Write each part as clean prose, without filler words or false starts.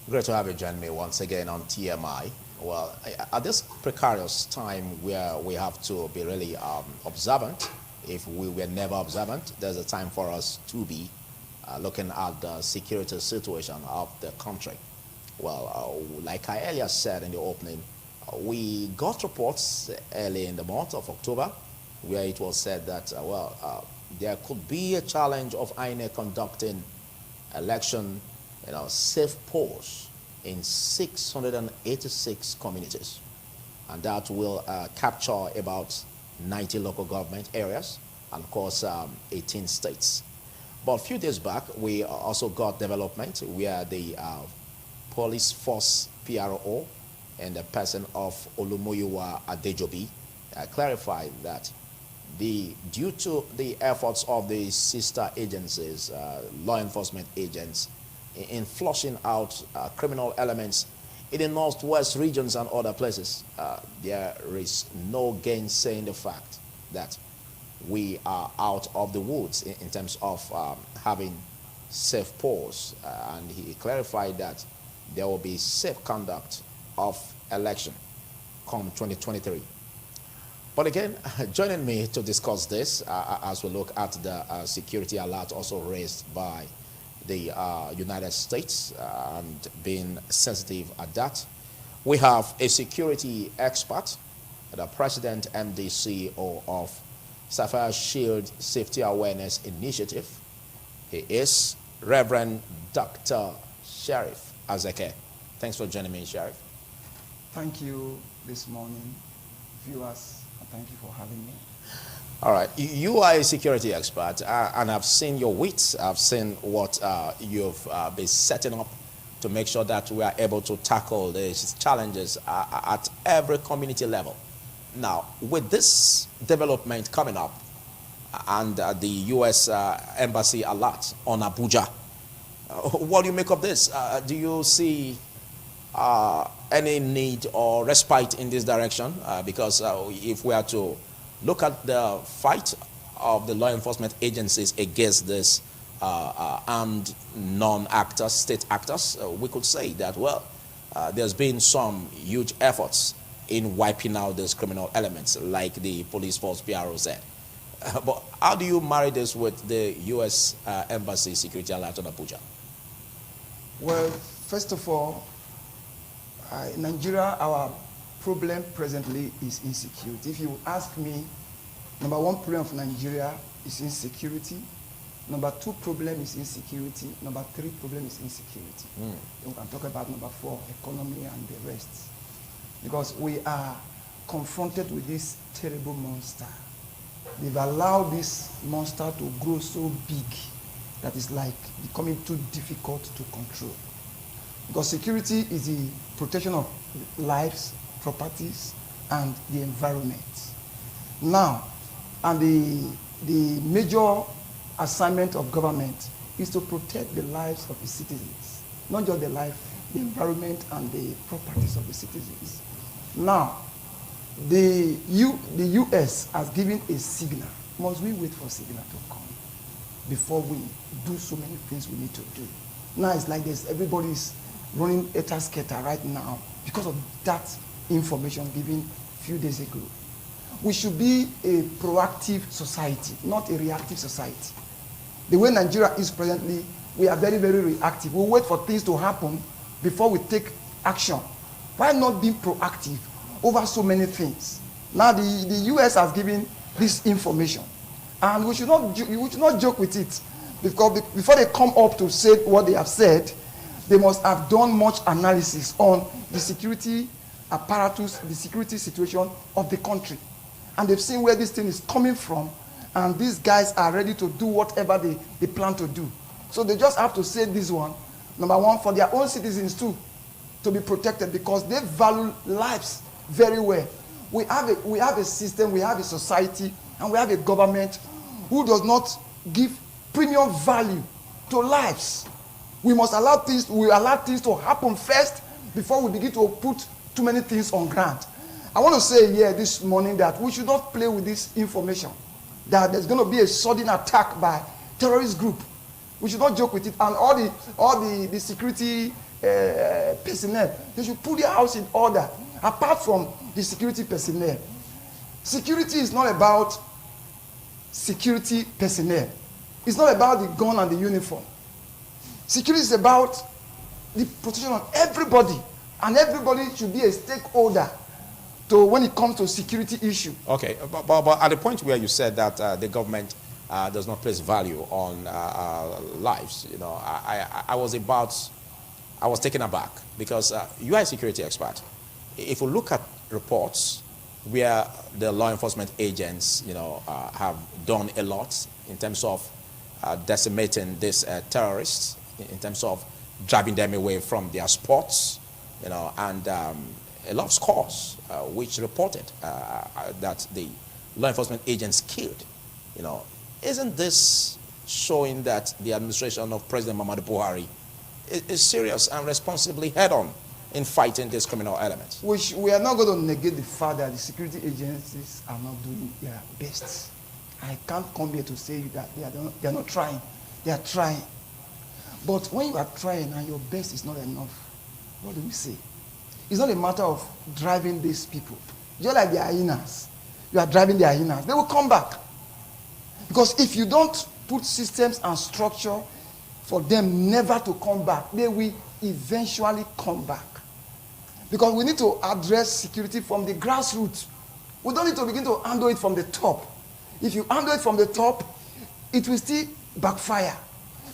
Great to have you join me once again on TMI. Well, at this precarious time where we have to be really observant, if we were never observant, there's a time for us to be looking at the security situation of the country. Well, like I earlier said in the opening, we got reports early in the month of October where it was said that, there could be a challenge of INEC conducting election, safe polls in 686 communities. And that will capture about 90 local government areas and, of course, 18 states. But a few days back, we also got development where the police force PRO and the person of Olumuyiwa Adejobi clarified that due to the efforts of the sister agencies, law enforcement agents, in flushing out criminal elements in the northwest regions and other places, there is no gainsaying the fact that we are out of the woods in terms of having safe polls. And he clarified that there will be safe conduct of election come 2023. But again, joining me to discuss this as we look at the security alert also raised by the United States and being sensitive at that, we have a security expert, the President MD/CEO of Sapphire Shield Safety Awareness Initiative. He is Reverend Dr. Sheriff Azeke. Thanks for joining me, Sheriff. Thank you this morning, viewers, and thank you for having me. All right, you are a security expert, and I've seen your wits. I've seen what you've been setting up to make sure that we are able to tackle these challenges at every community level. Now, with this development coming up and the U.S. Embassy alert on Abuja, what do you make of this? Do you see any need or respite in this direction? Because if we are to look at the fight of the law enforcement agencies against this armed non-actors, state actors, we could say that, there's been some huge efforts in wiping out these criminal elements, like the police force PRO said. But how do you marry this with the U.S. Embassy security alert on Abuja? Well, first of all, in Nigeria, our problem presently is insecurity. If you ask me, number one problem of Nigeria is insecurity. Number two problem is insecurity. Number three problem is insecurity. We can talk about number four, economy and the rest. Because we are confronted with this terrible monster. They've allowed this monster to grow so big that it's like becoming too difficult to control. Because security is the protection of lives, properties, and the environment. Now, and the major assignment of government is to protect the lives of the citizens, not just the life, the environment, and the properties of the citizens. Now, the U.S. has given a signal. Must we wait for a signal to come before we do so many things we need to do? Now it's like this, everybody's running etasketa right now because of that information given a few days ago. We should be a proactive society, not a reactive society. The way Nigeria is presently, we are very, very reactive. We wait for things to happen before we take action. Why not be proactive over so many things? Now the U.S. has given this information, and we should not joke with it, because before they come up to say what they have said, they must have done much analysis on the security apparatus, the security situation of the country. And they've seen where this thing is coming from, and these guys are ready to do whatever they plan to do. So they just have to say this one, number one, for their own citizens too, to be protected, because they value lives very well. We have a system, we have a society, and we have a government who does not give premium value to lives. We must allow things to happen first before we begin to put too many things on ground. I want to say here this morning that we should not play with this information, that there's going to be a sudden attack by terrorist group. We should not joke with it. And all the security personnel. They should put their house in order, apart from the security personnel. Security is not about security personnel. It's not about the gun and the uniform. Security is about the protection of everybody, and everybody should be a stakeholder to when it comes to security issue. Okay, but at the point where you said that the government does not place value on lives, you know, I was taken aback because you are a security expert. If you look at reports where the law enforcement agents, you know, have done a lot in terms of decimating these terrorists, in terms of driving them away from their spots, you know, and a lot of scores which reported that the law enforcement agents killed, you know. Isn't this showing that the administration of President Muhammadu Buhari is serious and responsibly head-on in fighting these criminal elements? Which we are not going to negate the fact that the security agencies are not doing their best. I can't come here to say that they are not trying. They are trying. But when you are trying and your best is not enough, what do we say? It's not a matter of driving these people. Just like the hyenas. You are driving the hyenas. They will come back. Because if you don't put systems and structure for them never to come back, they will eventually come back. Because we need to address security from the grassroots. We don't need to begin to handle it from the top. If you handle it from the top, it will still backfire.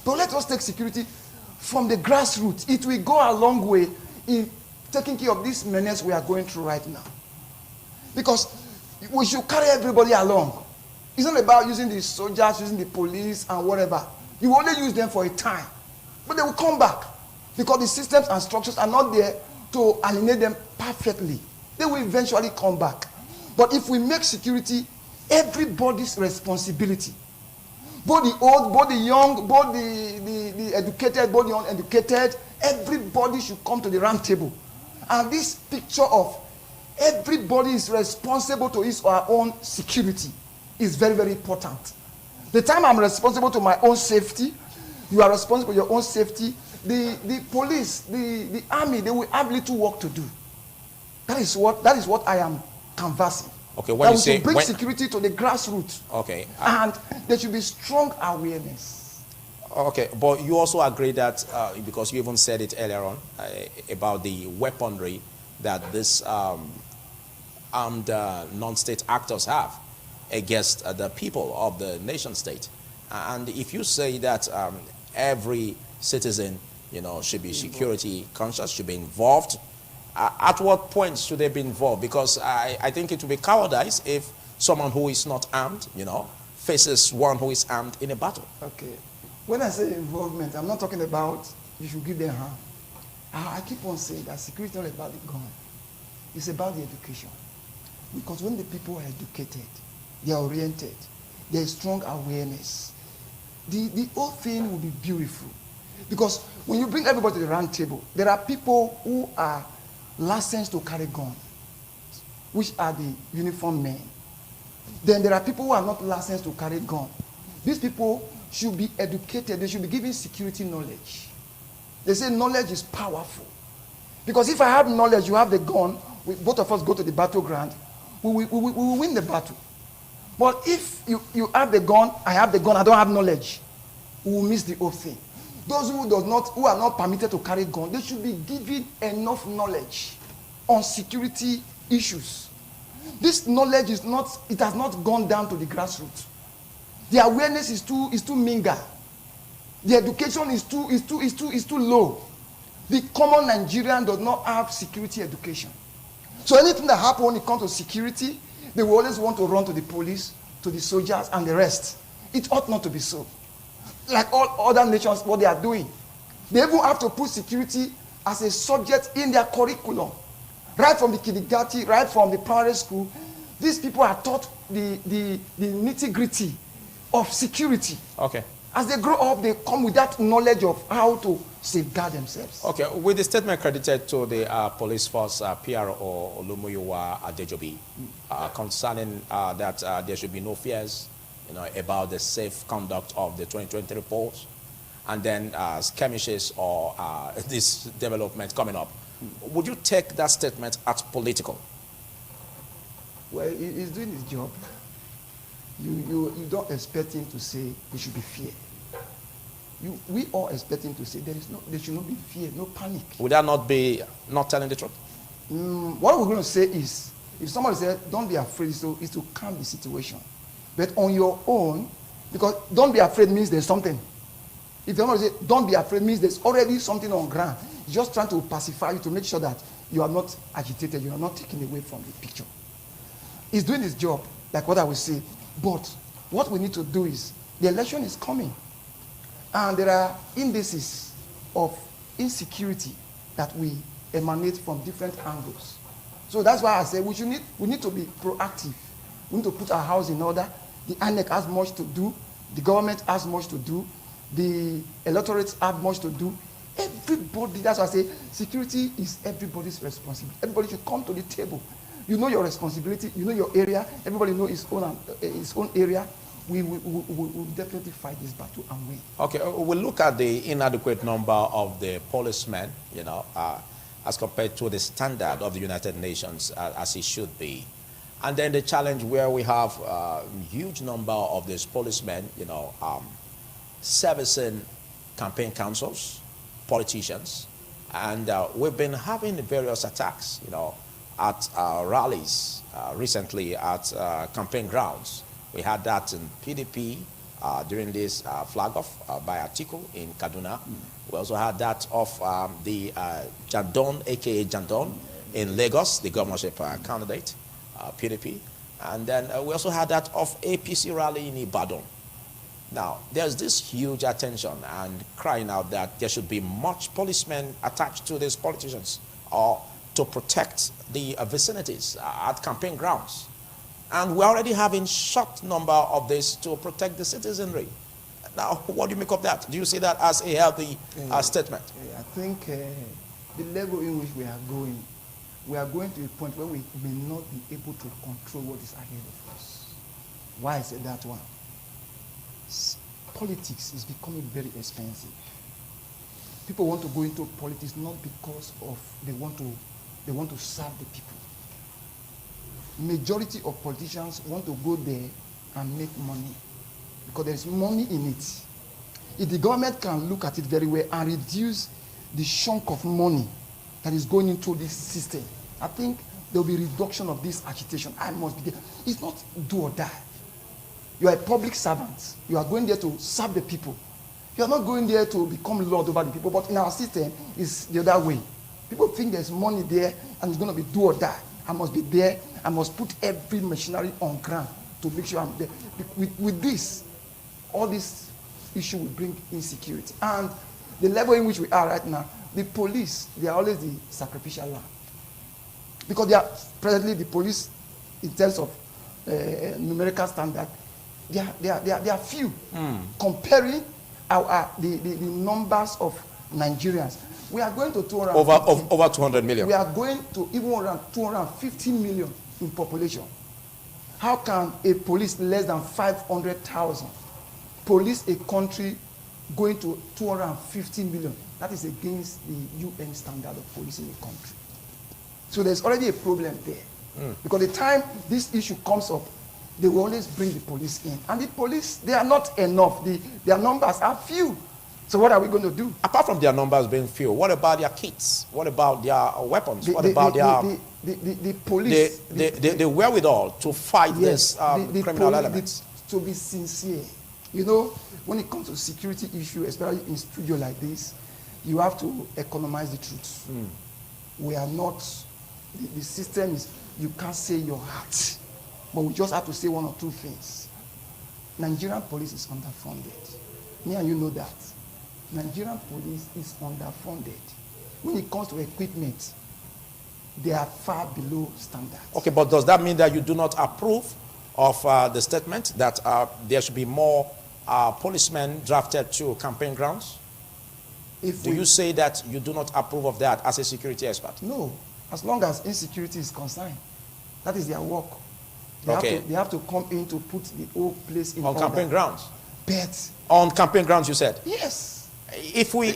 But let us take security from the grassroots. It will go a long way in taking care of this menace we are going through right now. Because we should carry everybody along. It's not about using the soldiers, using the police and whatever. You only use them for a time. But they will come back. Because the systems and structures are not there to alienate them perfectly. They will eventually come back. But if we make security everybody's responsibility, both the old, both the young, both the educated, both the uneducated, everybody should come to the round table. And this picture of everybody is responsible to his or her own security is very, very important. The time I'm responsible to my own safety, you are responsible for your own safety. The police, the army, they will have little work to do. That is what I am canvassing. Okay, when you say bring security to the grassroots. Okay, and there should be strong awareness. Okay, but you also agree that because you even said it earlier on about the weaponry that these armed non-state actors have against the people of the nation state, and if you say that every citizen, you know, should be security conscious, should be involved. At what point should they be involved? Because I think it would be cowardice if someone who is not armed, you know, faces one who is armed in a battle. Okay. When I say involvement, I'm not talking about you should give them harm. I keep on saying that security is not about the gun. It's about the education. Because when the people are educated, they are oriented, there is strong awareness, the whole thing will be beautiful. Because when you bring everybody to the round table, there are people who are licensed to carry guns, which are the uniformed men. Then there are people who are not licensed to carry guns. These people should be educated. They should be given security knowledge. They say knowledge is powerful. Because if I have knowledge, you have the gun, both of us go to the battleground, we will win the battle. But if you have the gun, I have the gun, I don't have knowledge, we will miss the whole thing. Those who are not permitted to carry guns, they should be given enough knowledge on security issues. This knowledge has not gone down to the grassroots. The awareness is too meager. The education is too low. The common Nigerian does not have security education. So anything that happens when it comes to security, they will always want to run to the police, to the soldiers, and the rest. It ought not to be so. Like all other nations, what they are doing. They even have to put security as a subject in their curriculum. Right from the kindergarten, right from the primary school, these people are taught the nitty-gritty of security. Okay. As they grow up, they come with that knowledge of how to safeguard themselves. Okay, with the statement credited to the police force, PRO Olumuyiwa Adejobi, concerning that there should be no fears, you know, about the safe conduct of the 2023 polls, and then skirmishes or this development coming up. Would you take that statement as political? Well, he's doing his job. You don't expect him to say there should be fear. We all expect him to say there should not be fear, no panic. Would that not be not telling the truth? What we're going to say is, if somebody says, don't be afraid, is to calm the situation. But on your own, because don't be afraid means there's something. If somebody says, don't be afraid means there's already something on ground. Just trying to pacify you to make sure that you are not agitated, you are not taken away from the picture. He's doing his job, like what I will say. But what we need to do is, the election is coming. And there are indices of insecurity that we emanate from different angles. So that's why I say we need to be proactive. We need to put our house in order. The INEC has much to do. The government has much to do. The electorates have much to do. Everybody, that's why I say security is everybody's responsibility. Everybody should come to the table. You know your responsibility. You know your area. Everybody knows his own area. We will definitely fight this battle and win. Okay, we'll look at the inadequate number of the policemen, as compared to the standard of the United Nations as it should be. And then the challenge where we have a huge number of these policemen, servicing campaign councils, politicians, and we've been having various attacks, at rallies, recently at campaign grounds. We had that in PDP during this flag off by Atiku in Kaduna. We also had that of the Jandon, aka Jandon, in Lagos, the governorship candidate, PDP. And then we also had that of APC rally in Ibadan. Now, there's this huge attention and crying out that there should be much policemen attached to these politicians or to protect the vicinities at campaign grounds. And we're already having short number of this to protect the citizenry. Now, what do you make of that? Do you see that as a healthy statement? I think the level in which we are going to a point where we may not be able to control what is ahead of us. Why I said that one? Politics is becoming very expensive. People want to go into politics not because of they want to serve the people. Majority of politicians want to go there and make money because there's money in it. If the government can look at it very well and reduce the chunk of money that is going into this system, I think there will be reduction of this agitation. I must be there. It's not do or die. You are a public servant. You are going there to serve the people. You are not going there to become lord over the people. But in our system, it's the other way. People think there's money there and it's going to be do or die. I must be there. I must put every machinery on ground to make sure I'm there. With this, all this issue will bring insecurity. And the level in which we are right now, the police, they are always the sacrificial lamb. Because they are presently the police, in terms of numerical standard, they are few. Comparing the numbers of Nigerians. We are going to 200 over 200 million. We are going to even around 250 million in population. How can a police less than 500,000 police a country going to 250 million? That is against the UN standard of policing a country. So there's already a problem there. Because the time this issue comes up, they will always bring the police in. And the police, they are not enough. Their numbers are few. So what are we going to do? Apart from their numbers being few, what about their kits? What about their weapons? What about the police? The wherewithal to fight this criminal elements? To be sincere. When it comes to security issue, especially in studio like this, you have to economize the truth. We are not, the system is, you can't say your heart. But we just have to say one or two things. Nigerian police is underfunded. Me and you know that. Nigerian police is underfunded. When it comes to equipment, they are far below standard. Okay, but does that mean that you do not approve of the statement that there should be more policemen drafted to campaign grounds? Do you say that you do not approve of that as a security expert? No, as long as insecurity is concerned. That is their work. They have to come in to put the whole place in order. On campaign grounds? Bet. On campaign grounds, you said? Yes. if we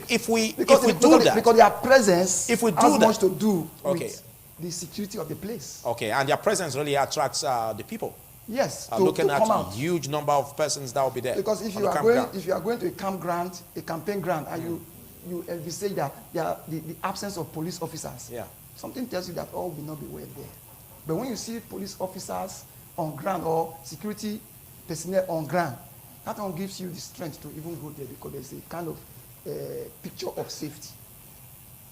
because do that, because their presence if we do has that, much to do okay, with the security of the place. okay, and their presence really attracts the people. Yes, Looking at come out. huge number of persons that will be there. Because if you are going to a campground, a campaign ground, and you envisage that the absence of police officers, yeah, something tells you that all will not be well there. But when you see police officers on ground or security personnel on ground, that one gives you the strength to even go there because there's a kind of picture of safety.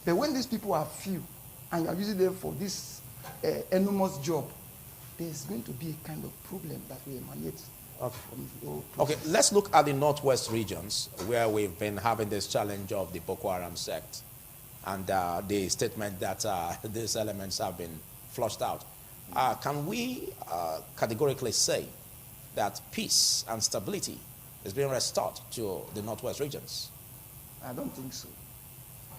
But when these people are few and you are using them for this enormous job, there's going to be a kind of problem that will emanate. Okay, let's look at the northwest regions where we've been having this challenge of the Boko Haram sect and the statement that these elements have been flushed out. Can we categorically say that peace and stability is being restored to the northwest regions? I don't think so.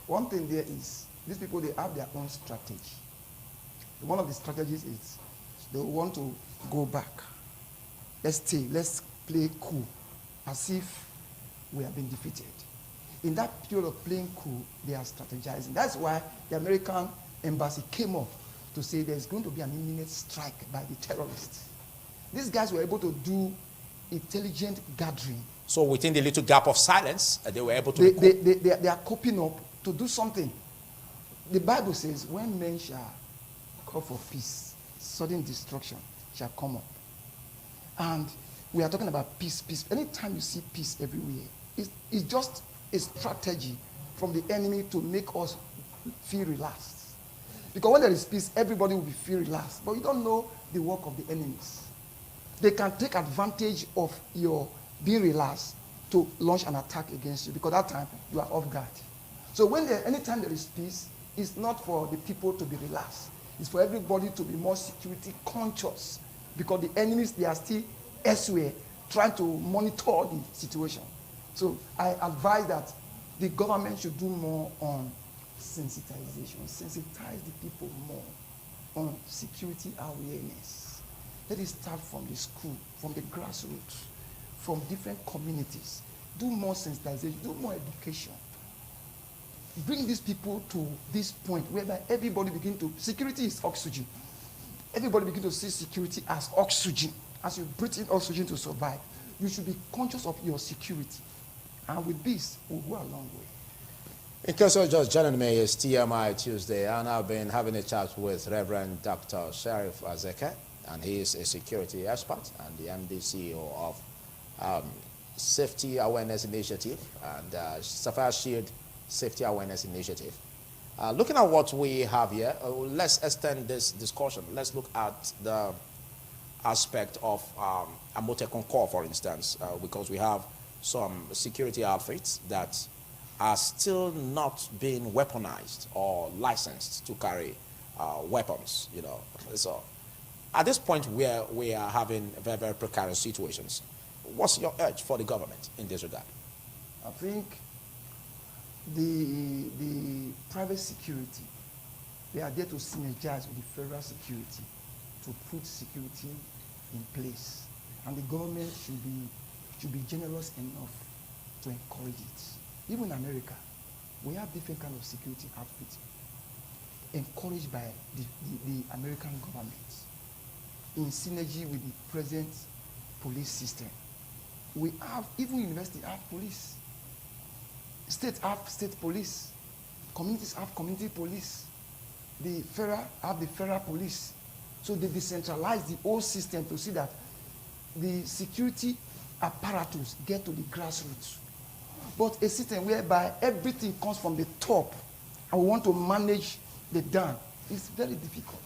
One thing there is, these people, they have their own strategy. One of the strategies is they want to go back. Let's play cool, as if we have been defeated. In that period of playing cool, they are strategizing. That's why the American embassy came up to say there's going to be an imminent strike by the terrorists. These guys were able to do intelligent gathering. So within the little gap of silence, they were able to... They are coping up to do something. The Bible says, when men shall call for peace, sudden destruction shall come up. And we are talking about peace. Anytime you see peace everywhere, it's just a strategy from the enemy to make us feel relaxed. Because when there is peace, everybody will feel relaxed. But you don't know the work of the enemies. They can take advantage of your being relaxed to launch an attack against you, because that time you are off guard. So anytime there is peace, it's not for the people to be relaxed. It's for everybody to be more security conscious, because the enemies, they are still elsewhere trying to monitor the situation. So I advise that the government should do more on sensitization, sensitize the people more on security awareness. Let it start from the school, from the grassroots, from different communities. Do more sensitization, do more education. Bring these people to this point whereby everybody begin to, security is oxygen. Everybody begin to see security as oxygen. As you breathe in oxygen to survive, you should be conscious of your security. And with this, we'll go a long way. In case you're just joining me, it's TMI Tuesday, and I've been having a chat with Reverend Dr. Sheriff Azeke, and he is a security expert and the MD CEO of Safety Awareness Initiative and Sapphire Shield Safety Awareness Initiative. Looking at what we have here, let's extend this discussion. Let's look at the aspect of Amote Concord, for instance, because we have some security outfits that are still not being weaponized or licensed to carry weapons, you know. So at this point where we are having very, very precarious situations, what's your urge for the government in this regard? I think the private security, they are there to synergize with the federal security to put security in place. And the government should be generous enough to encourage it. Even in America, we have different kind of security outfits encouraged by the American government in synergy with the present police system. We have, even universities have police. States have state police. Communities have community police. The federal have the federal police. So they decentralize the whole system to see that the security apparatus get to the grassroots. But a system whereby everything comes from the top and we want to manage the down is very difficult.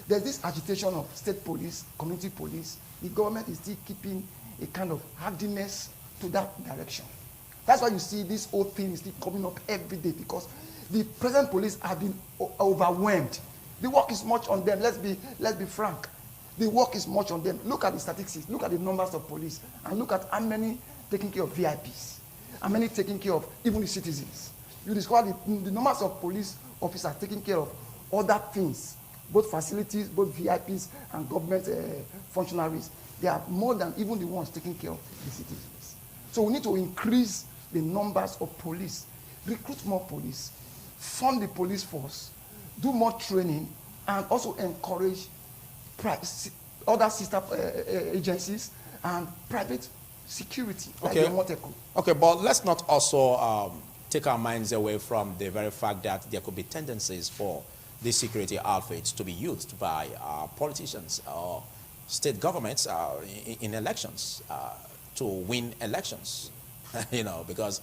There's this agitation of state police, community police. The government is still keeping a kind of hardiness to that direction. That's why you see this whole thing is still coming up every day, because the present police have been overwhelmed. The work is much on them. Let's be frank. The work is much on them. Look at the statistics. Look at the numbers of police, and look at how many taking care of VIPs, how many taking care of even the citizens. You discover the numbers of police officers taking care of other things, both facilities, both VIPs and government functionaries. They are more than even the ones taking care of the citizens. So we need to increase the numbers of police recruit more police, fund the police force, do more training, and also encourage other sister agencies and private security. Okay. Like Okay, but let's not also take our minds away from the very fact that there could be tendencies for these security outfits to be used by politicians or state governments in elections to win elections. You know, because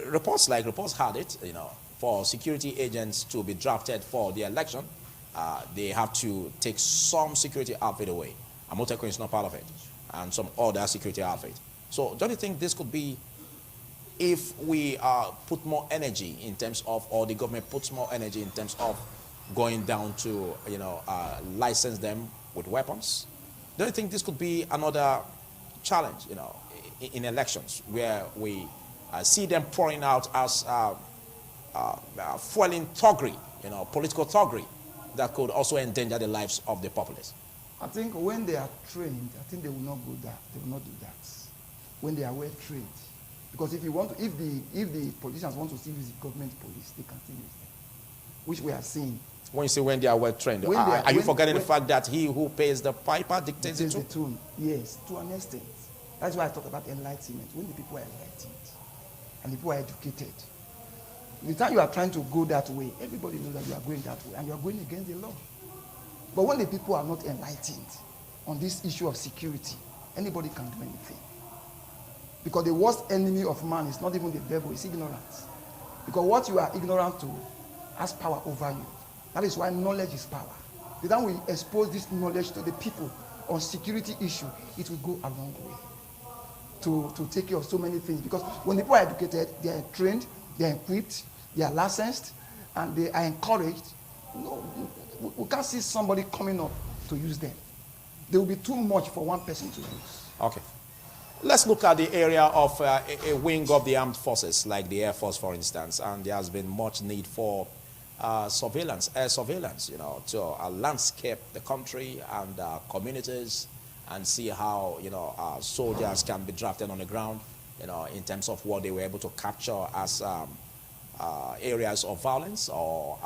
reports had it, you know, for security agents to be drafted for the election, they have to take some security outfit away. Amotekun is not part of it, and some other security outfit. So don't you think this could be, if we put more energy in terms of, or the government puts more energy in terms of going down to, you know, license them with weapons? Don't you think this could be another challenge, you know, in elections, where we see them pouring out as fueling thuggery, you know, political thuggery that could also endanger the lives of the populace? I think when they are trained, I think they will not go that. They will not do that. When they are well trained, because if the politicians want to still use the government police, they can still use them, which we are seeing. When you say when they are well trained, are you forgetting the fact that he who pays the piper dictates the tune? Yes, to an extent. That's why I talk about enlightenment. When the people are enlightened and the people are educated, the time you are trying to go that way, everybody knows that you are going that way and you are going against the law. But when the people are not enlightened on this issue of security, anybody can do anything. Because the worst enemy of man is not even the devil, it's ignorance. Because what you are ignorant to has power over you. That is why knowledge is power. The time we expose this knowledge to the people on security issue, it will go a long way to take care of so many things. Because when people are educated, they are trained, they are equipped, they are licensed, and they are encouraged. No, we can't see somebody coming up to use them. There will be too much for one person to use. Okay. Let's look at the area of a wing of the armed forces, like the Air Force, for instance. And there has been much need for surveillance, air surveillance, you know, to landscape the country and communities, and see how, you know, soldiers can be drafted on the ground, you know, in terms of what they were able to capture as areas of violence or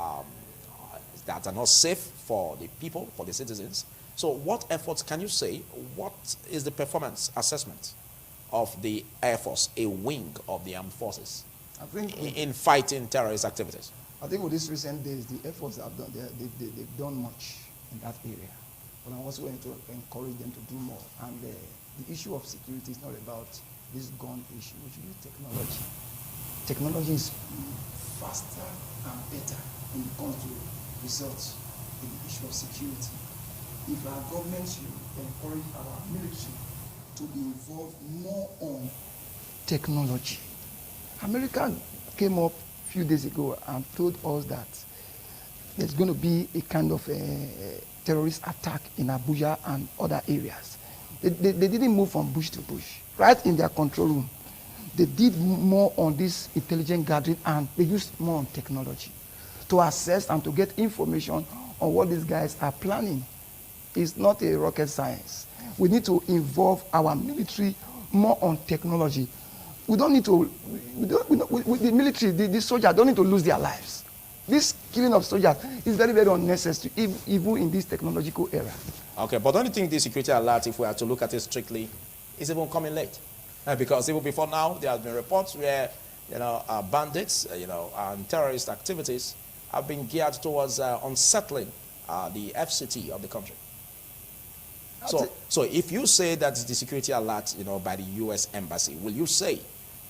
that are not safe for the people, for the citizens. So what efforts can you say, what is the performance assessment of the Air Force, a wing of the armed forces, I think in fighting terrorist activities? I think with these recent days, the Air Force have done, they've done much in that area. But I'm also going to encourage them to do more. And the issue of security is not about this gun issue. We should use technology. Technology is faster and better when it comes to results in the issue of security. If our government should encourage our military to be involved more on technology. America came up a few days ago and told us that there's going to be a kind of a terrorist attack in Abuja and other areas. They didn't move from bush to bush. Right in their control room, they did more on this intelligent gathering, and they used more on technology to assess and to get information on what these guys are planning. It's not a rocket science. We need to involve our military more on technology. We don't need to, the military, the soldiers don't need to lose their lives. This killing of soldiers is very, very unnecessary, even in this technological era. Okay, but don't you think the security alert, if we are to look at it strictly, is even coming late? Because even before now, there have been reports where, you know, bandits, you know, and terrorist activities have been geared towards unsettling the FCT of the country. So if you say that the security alert, you know, by the U.S. Embassy, will you say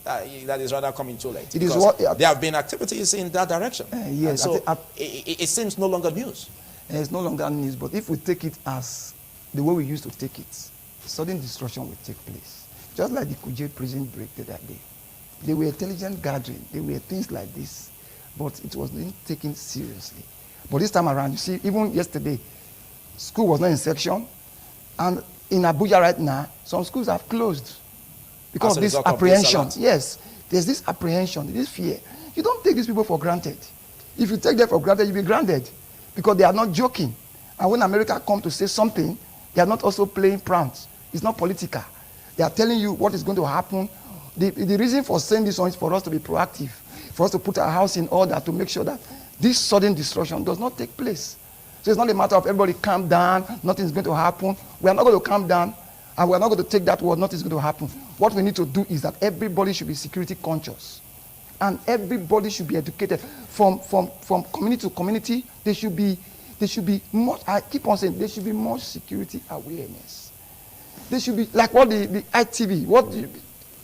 that is rather coming too late? It is what there have been activities in that direction. Yes. So it seems no longer news. It's no longer news, but if we take it as the way we used to take it, sudden destruction will take place. Just like the Kuje prison break that day. They were intelligent gathering. They were things like this, but it was not taken seriously. But this time around, you see, even yesterday, school was not in section. And in Abuja right now, some schools have closed because of this apprehension. Yes, there's this apprehension, this fear. You don't take these people for granted. If you take them for granted, you'll be grounded because they are not joking. And when America comes to say something, they are not also playing pranks. It's not political. They are telling you what is going to happen. The reason for saying this one is for us to be proactive. for us to put our house in order to make sure that this sudden destruction does not take place. So it's not a matter of everybody calm down, nothing's going to happen. We are not going to calm down, and we are not going to take that word, nothing's going to happen. What we need to do is that everybody should be security conscious. And everybody should be educated. From community to community, there should be more, I keep on saying, there should be more security awareness. There should be, like what the ITV, what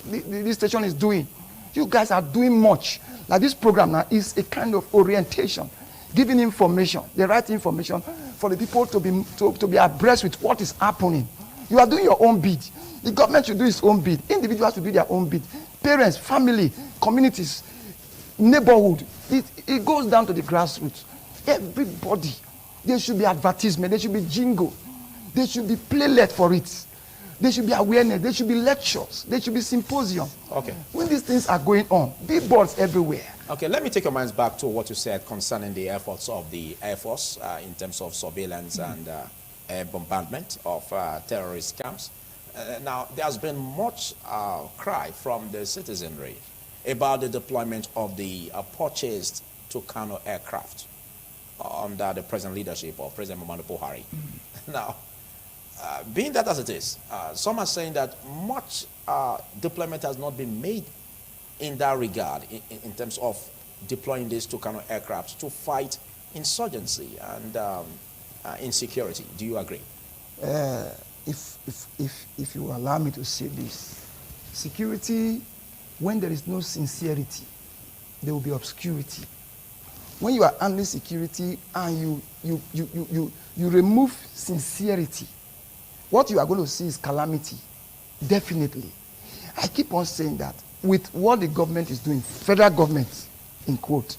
this station is doing. You guys are doing much. Like this program now is a kind of orientation, giving information, the right information for the people to be abreast with what is happening. You are doing your own bit. The government should do its own bit. Individuals should do their own bit. Parents, family, communities, neighborhood. It goes down to the grassroots. Everybody. There should be advertisement. There should be jingle. There should be playlet for it. There should be awareness. There should be lectures. There should be symposium. Okay. When these things are going on, billboards everywhere. Okay, let me take your minds back to what you said concerning the efforts of the Air Force in terms of surveillance and air bombardment of terrorist camps. Now, there's been much cry from the citizenry about the deployment of the purchased Tucano aircraft under the present leadership of President Muhammadu Buhari. Now, being that as it is, some are saying that much deployment has not been made in that regard in terms of deploying these Tucano aircraft to fight insurgency and insecurity. Do you agree? If you allow me to say this, security, when there is no sincerity, there will be obscurity. When you are handling security and you remove sincerity, what you are going to see is calamity. Definitely. I keep on saying that with what the government is doing, federal government, in quote,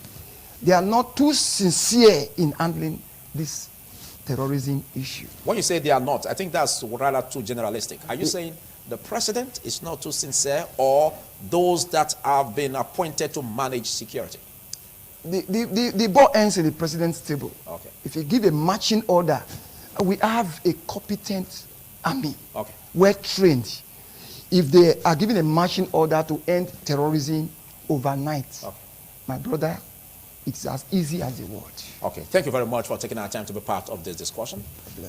they are not too sincere in handling this terrorism issue. When you say they are not, I think that's rather too generalistic. Are you saying the president is not too sincere, or those that have been appointed to manage security? The ball ends in the president's table. Okay. If you give a marching order, we have a competent army, okay, well trained. If they are given a marching order to end terrorism overnight, okay, my brother, it's as easy as a word. Okay, thank you very much for taking our time to be part of this discussion.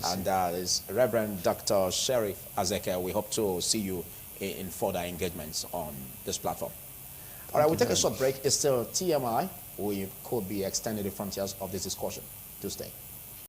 And is Reverend Dr. Sheriff Azeke. We hope to see you in further engagements on this platform. All right, we'll take a short break. It's still TMI. We could be extending the frontiers of this discussion. To stay.